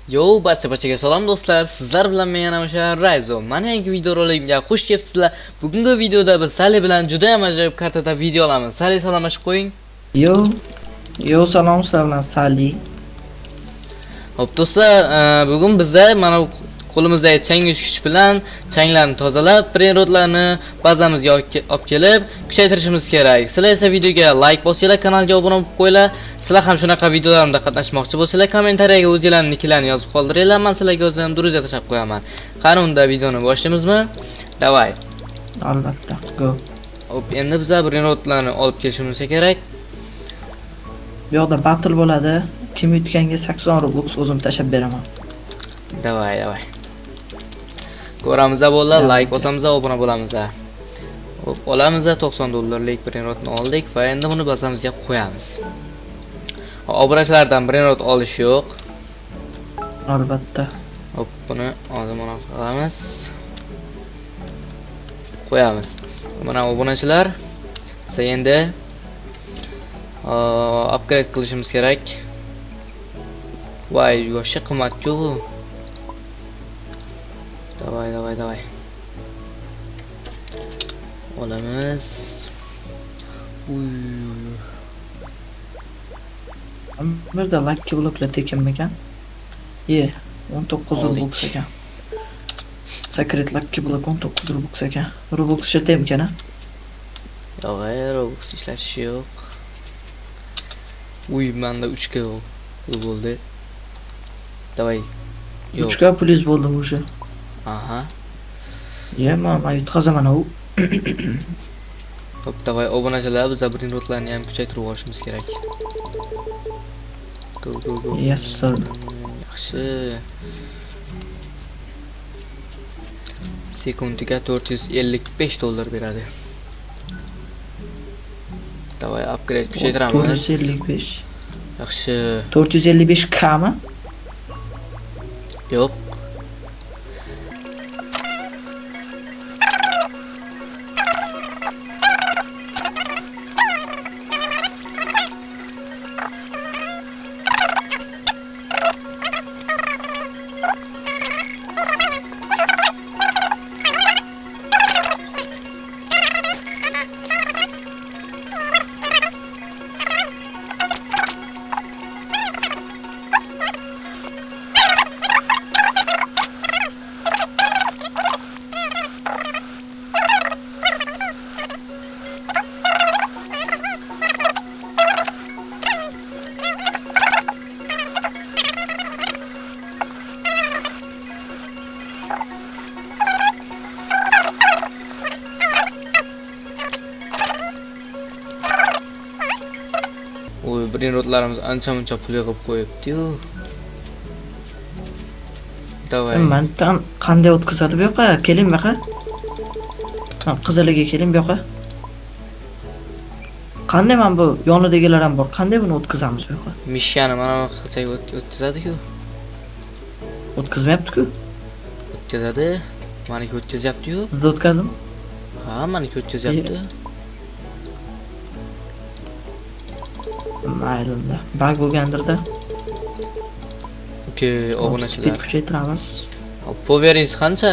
Yo, barchaga salom do'stlar. Sizlar bilan men yana o'sha Rayzo. Mana yangi video roligimga xush kelibsizlar. Bugungi videoda biz Sali bilan juda ham ajoyib kartada video olamiz. Sali, salomlashib qo'ying. Yo, salom sizlar bilan Sali. Xo'p do'stlar, bugun bizda mana qo'limizdagi chang kuch bilan changlarni tozalab, prerodlarni bazamizga olib kelib, kuchaytirishimiz kerak. Sizlar esa videoga like bosinglar, kanalga obuna bo'lib qo'yinglar. Sizlar ham shunaqa videolarimda qatnashmoqchi bo'lsanglar, kommentariyaga o'zingizlarning nicklarni yozib qoldiringlar. Men sizlarga o'zim duruzga tashab qo'yaman. Qani unda videoni boshlaymizmi? Davay. Albatta, go. Hop, endi biz prerodlarni olib kelishimiz kerak. Bu yoqda battle bo'ladi. Kim yutganga 80 Robux o'zim tashab beraman. Davay. Ko'ramiz bolalar, like bosamiz, obuna bo'lamiz. Hop, olamiz, $90 prerodni oldik va endi buni bazamizga qo'yamiz. Obrachalardan prenod olish yo'q. Albatta. Hop, buni oldimona qilamiz. Qo'yamiz. Mana obunachilar. Biz endi upgrade qilishimiz kerak. Voy, yoshi qimmat-ku bu. Davay. Olamiz. Burada lucky blokla tekinmagan. 19 Robux ekan. Secret lucky blok 19 Robux ekan. Robux ishlatam ekan, ha? Yo'q, Robux ishlatish yo'q. Menda 3 ga bo'ldi. Davay. 3 ga plyus bo'ldim o'sha. Aha. Men yutqazaman u. Hop, davay, obunachilar, biz prenodlarni ham kuchaytirib olishimiz kerak. Go. Yes sir. Yaxshi. Sekundiga $455 beradi. Davay, upgrade kuchaytiramiz. 455. Yaxshi. 455k mi? Yo'q. Prenodlarimiz ancha-muncha pul yig'ib qo'yibdi-yu. Davay. Mendan qanday o'tkazadi bu yoqqa? Keling bu yoqqa. Qiziliga keling bu yoqqa. Qanday men bu yonidagilar ham bor. Qanday buni o'tkazamiz bu yoqqa? Mishani mana bu qilchaga o'tkazadi-ku. O'tkazmayapti-ku. O'tkazadi. Meniki o'tkazyapti-yu. Sizda o'tkazdim? Ha, meniki o'tkazyapti. Maylunda. Bug bo'lgandirda. Okey, obunachilar. Kuchaytiramiz. Poveringiz qancha?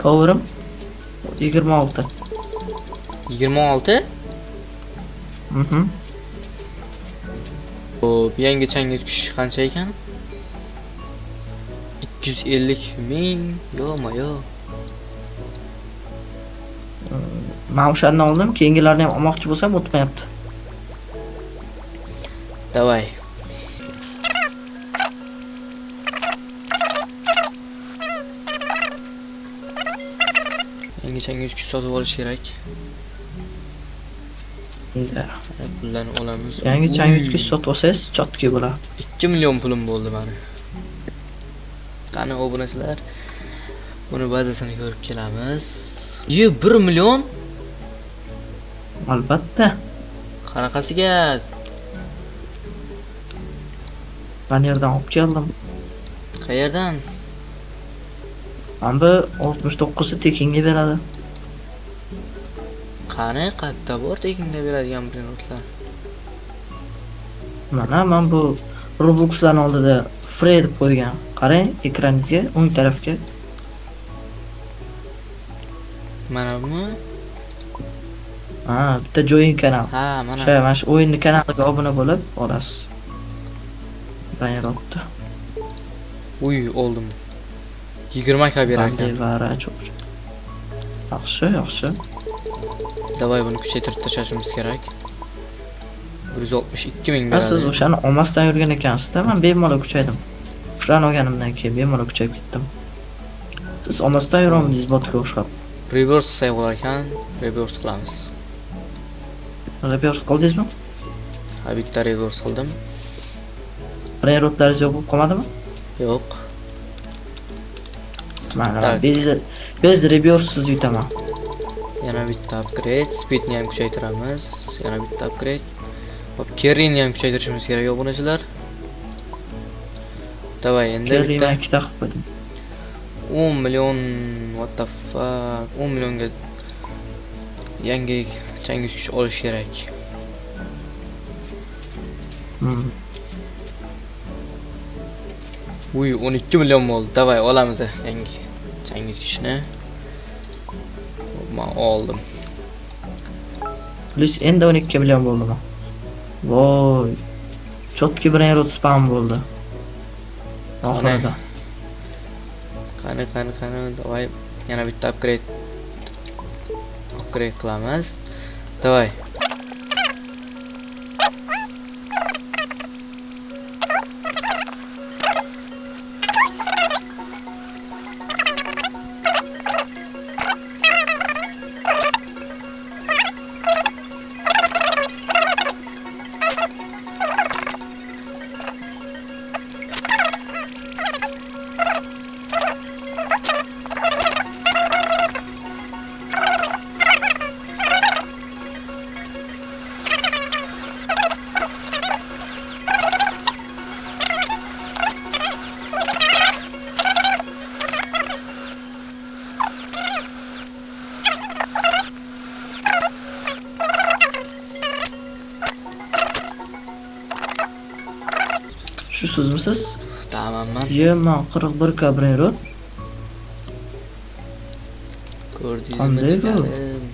Powerim 26. 26? Mhm. Hop, yangi changi kuch qancha ekan? 250.000. Yo'q. Men o'shandan oldim, keyingilarni ham olmoqchi bo'lsam o'tmayapti. Davay. Yangi changi kuch sotib olish kerak. Pullarni olamiz. Yangi changi kuch sotib olsangiz chotki bo'ladi. 2 million pulim bo'ldi meni. Qani obunachilar, buni bazasini ko'rib kelamiz. 1 million? Albatta. Qanaqasiga? Banerdan olib keldim. Qayerdan? Mana 69 ni tekinga beradi. Qani qayerda bor tekinga beradigan prenodlar? Mana men bu Robux'larning oldida free deb qo'ygan. Qarang ekraningizga, o'ng tarafga. Mana bu. Ha, bitta join kanal. Ha, mana. Mana shu o'yinni kanaliga obuna bo'lib olasiz. Bayrotda. Uy, oldim. 20 ka berar ekan. Vara çok. Yaxshi, yaxshi. Davay buni kuchaytirib tashlashimiz kerak. 162 ming Ha, siz beradi. o'shani olmasdan yurgan ekansiz-da, men bemalol kuchaydim. O'shani olganimdan keyin bemalol kuchayib ketdim. Siz olmasdan yuramiz botga o'xshab. Reverse save qilar ekan, reverse qilamiz. Reverse qildingizmi? Ha, bitta reverse qildim. Rayrotlaringiz yo'q bo'lib qolmadimi? Yo'q. Mana Tak. biz reverse yutaman. Yana bitta upgrade, speedni ham kuchaytiramiz. Yana bitta upgrade. Hop, carry'ni ham kuchaytirishimiz kerak obunachilar. Davay, endi Kerry bitta men ikkita qilib qo'ydim. 10 million, what the fuck, 10 millionga yangi changyutgich kuch olish kerak. Uy, 12 million bo'ldi. Davay, olamiz yangi changyutgichni. Men oldim. Plus endi 12 million bo'ldimi? Voy. Chotki Brainrot spam bo'ldi. Oxirida. Qani, davay, yana bitta upgrade qilamiz. Davay. Shu sizmisiz? Tamamman. Yema 41 ka Brainrot. Ko'rdingizmi? Qanday bu? chiqarim?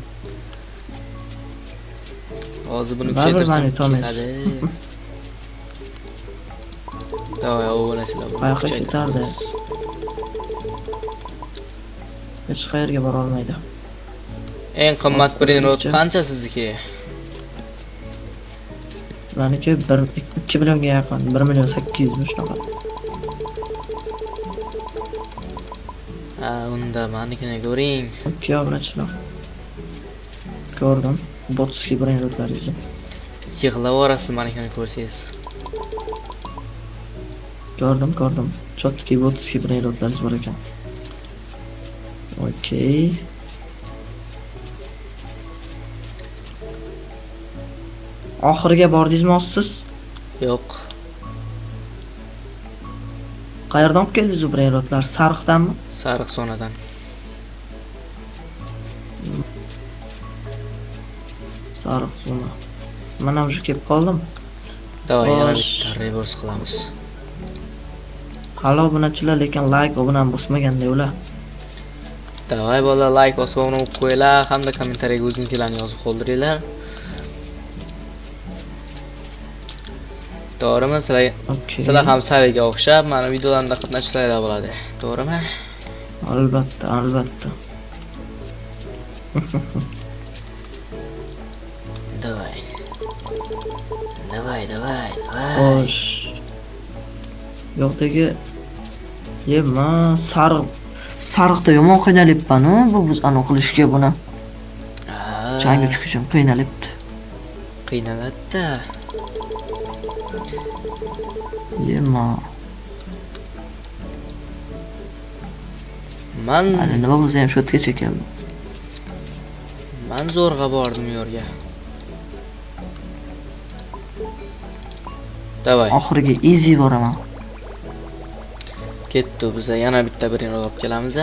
Hozir buni Baribir kuchaytirsam mani to'miz. ketadi. Davay, obunachilar buni Bayoqqa kuchaytiramiz. Hech qayerga bora olmaydi. Eng qimmat Brainrot qancha sizniki? Meniki 2 millionga yaqin, 1 million 800 ming shunaqa. Ha, unda menikini ko'ring. Okey, obunachilar. Ko'rdim. Botski Brainrotlaringizni. Yig'lab yuborasiz menikini ko'rsangiz. Ko'rdim. Chotki botski Brainrotlaringiz bor ekan. Okey. Oxiriga bordingizmi siz? Yo'q. Qayerdan olib keldingiz bu Brainrotlar? Sariqdanmi? Sariq zonadan. Sariq zona. Mana o'sha kelib qoldim. Davay, yana Xo'sh. bitta reverse qilamiz. Halo obunachilar, lekin like obunam bosmaganda ular. Davay bolalar, like bosib obuna bo'lib qo'yinglar hamda kommentariyaga o'zingizlarni yozib qoldiringlar. To'g'rimi? Okey. Sizlar ham Sariga o'xshab mana videolarda qatnashishlaringiz bo'ladi. To'g'rimi? Albatta. Davay. Xo'sh. Yo'qdagi yema sariqda yomon qiynalibman-ku, bu biz aniq qilishga buni. Changi chiqishim qiynalibdi. Qiynaladi. Yema. Man Nima bo'lsa ham shu yergacha keldim. man zo'rg'a bordim u yerga. Davay. Oxiriga easy boraman. Ketdi biza yana bitta birini olib kelamiz.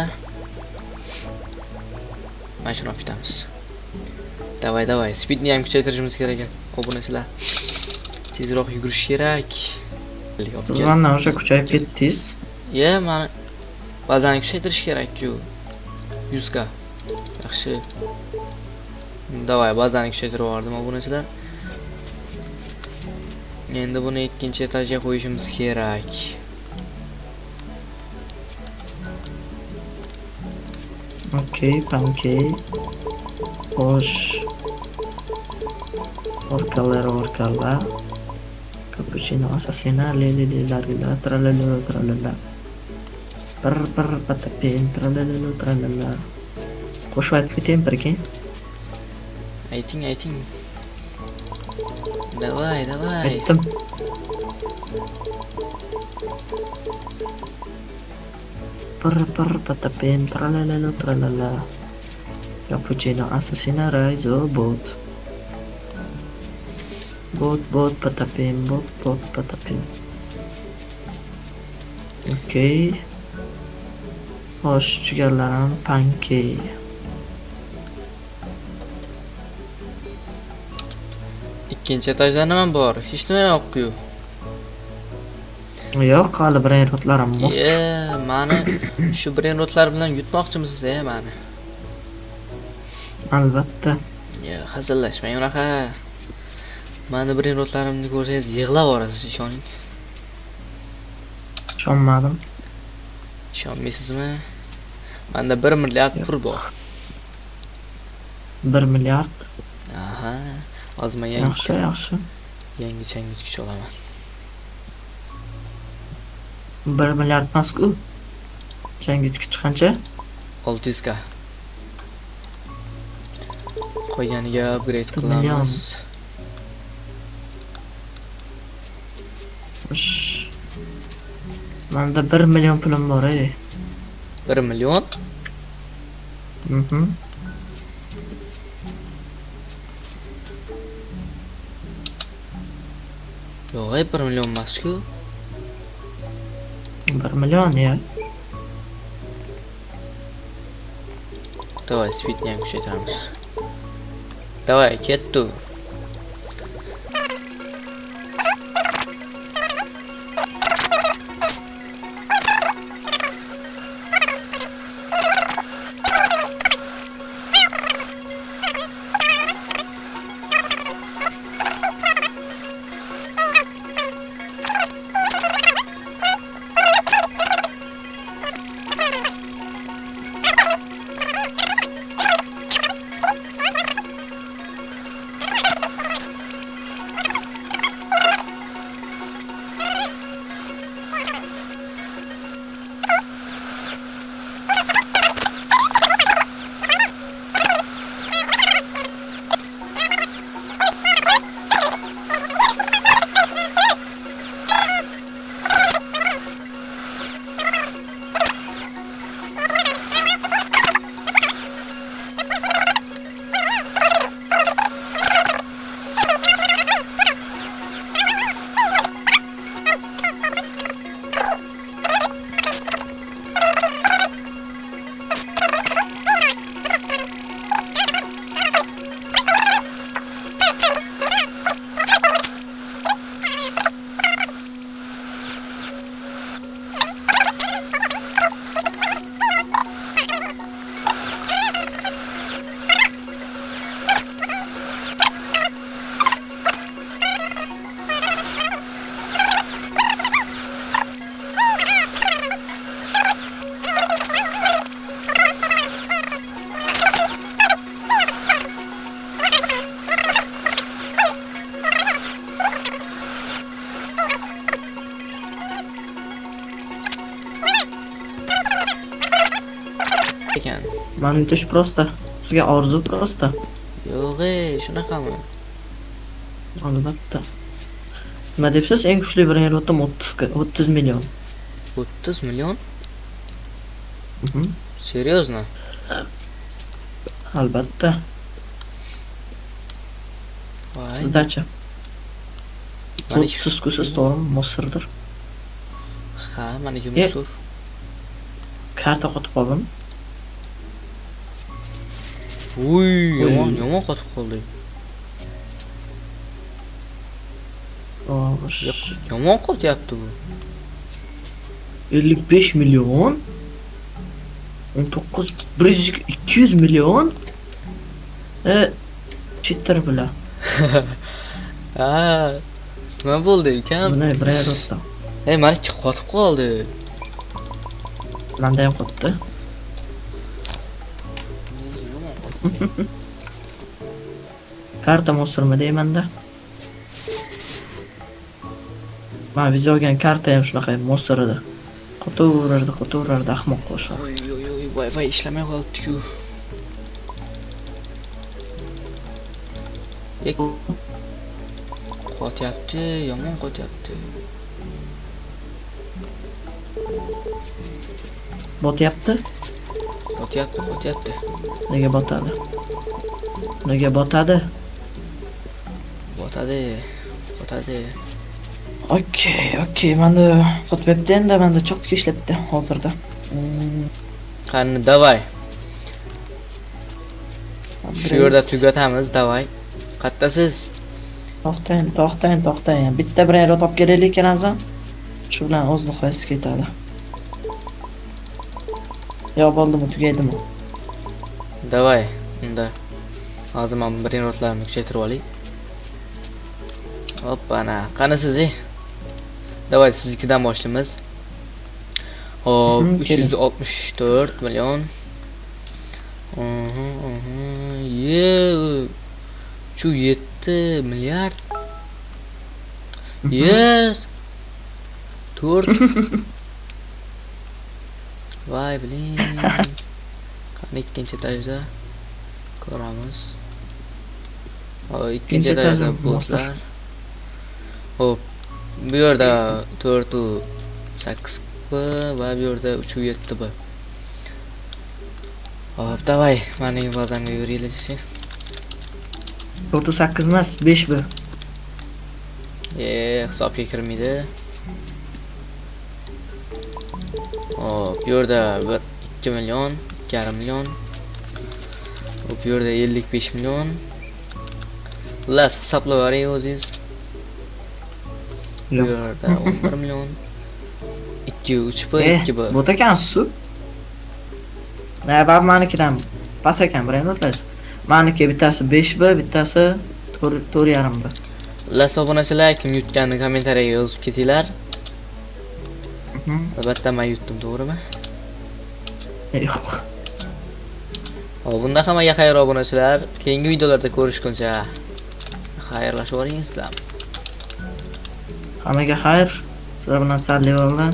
Mana shuni olib ketamiz. Davay. Speedni ham kuchaytirishimiz kerak ekan. Obunachilar. Tezroq yugurish kerak. Siz mendan o'sha kuchayib ketdingiz. Ye, mani bazani kuchaytirish kerak-ku. 100 ga. Yaxshi. Davay, bazani kuchaytirib yubordim obunachilar. Endi buni ikkinchi etajga qo'yishimiz kerak. Okey, pankey. Xo'sh. Orkalar. Cappuccino assassina, lila, tralala. Bir patapin, tralala. Qo'shib aytib ketayim birga. Ayting. Davay. Aytdim. Bir patapin, tralala. Cappuccino assassina, rise bot. Bot patapin. Okey. Xo'sh, jigarlarim pankey. Ikkinchi etajda nima bor? Hech nima yo'q-ku. Yo'q, hali brendlarim mos. Mani shu brendlar bilan yutmoqchimisiz, mani? Albatta. Hazillashmang unaqa. Mani brendlarimni ko'rsangiz yig'lab olasiz, ishoning. Ishonmadim. Ishonmaysizmi? Menda 1 milliard pul bor. 1 milliard. Aha, ozma Yaxshi. yangi changyutgich olaman. 1 milliard emas-ku. Changyutgich qancha? 600 ga. Qo'yganiga upgrade 1 million. qilamiz. Menda 1 million pulim bor ey. 1 million? Yo'q, 1 million emas-ku. 1 million ya. Davay, speedni ham kuchaytiramiz. Davay, ketdi. ekan. Mani yutish prosta. Sizga orzu prosta. Yo'q, shunaqami? Albatta. Nima debsiz? Eng kuchli variant 30 million. 30 million? Mhm. Серьезно? Albatta. Voy. Sizdachi? Maniki. Siz to'g'rimi? Mosirdir. Ha, maniki musur. Karta qotib qoldim. Uy, yomon qotib qoldi. Yomon qotyapti bu. 55 milyon. 19 200 milyon. Cheater bilan. Ha. Nima bo'ldi ekan? Buni bir yerda. Meniki qotib qoldi. Menda ham qotdi. Karta mosurma deymanda. Men video olgan karta ham shunaqa mosur edi. Qotaverardi ahmoq qo'sha. Oy, Wi-Fi ishlamay qolibdi-ku. Qotyapti, yomon qotyapti. Botyapti? Qotyapti. Nega botadi? Nega botadi? Botadi. Okey, menda qotyapti endi, menda cho'qqa ishlayapti hozirda. Qani, davay. Shu yerda tugatamiz, davay. Qattasiz? To'xtang. Bitta birer olib kelaylik ekanmiz. Shu bilan o'z nihoyasiga ketadi. Yo, bo'ldimi, tugaydimi? Davay, unda. Hozir men birinotlarni kuchaytirib olay. Hoppana, qani siz? Davay, siznikidan boshlaymiz. Hop, 364 million. Ye. 7 milyard. Yer. 4. Vay bilin. Qani ikkinchi etajda ko'ramiz. Ikkinchi etajda botlar. Hop. Bu yerda 4 u 8 b va bu yerda 3 u 7 b. Hop, davay, mening bazamga yuraylik-chi. 8 emas, 5 bu. Hisobga kirmaydi. Hop, bu yerda 2 million, 2,5 million. Hop, bu yerda 55 million. Las hisoblab oling o'zingiz. Bu yerda 11 million. 2, 3 b, 2 b. Bot ekansiz-ku. Bab manikidan pas ekan, birini o'tlaysiz. Maniki bittasi 5 b, bittasi 4,5 b. Las obunachilar, kim yutganini kommentariyaga yozib ketinglar. Albatta men yutdim, to'g'rimi? Yo'q. Hop, bunda hammaga xayr obunachilar. Keyingi videolarda ko'rishguncha xayrlashib oling sizlar. Hammaga xayr. Sizlar bilan salli bilan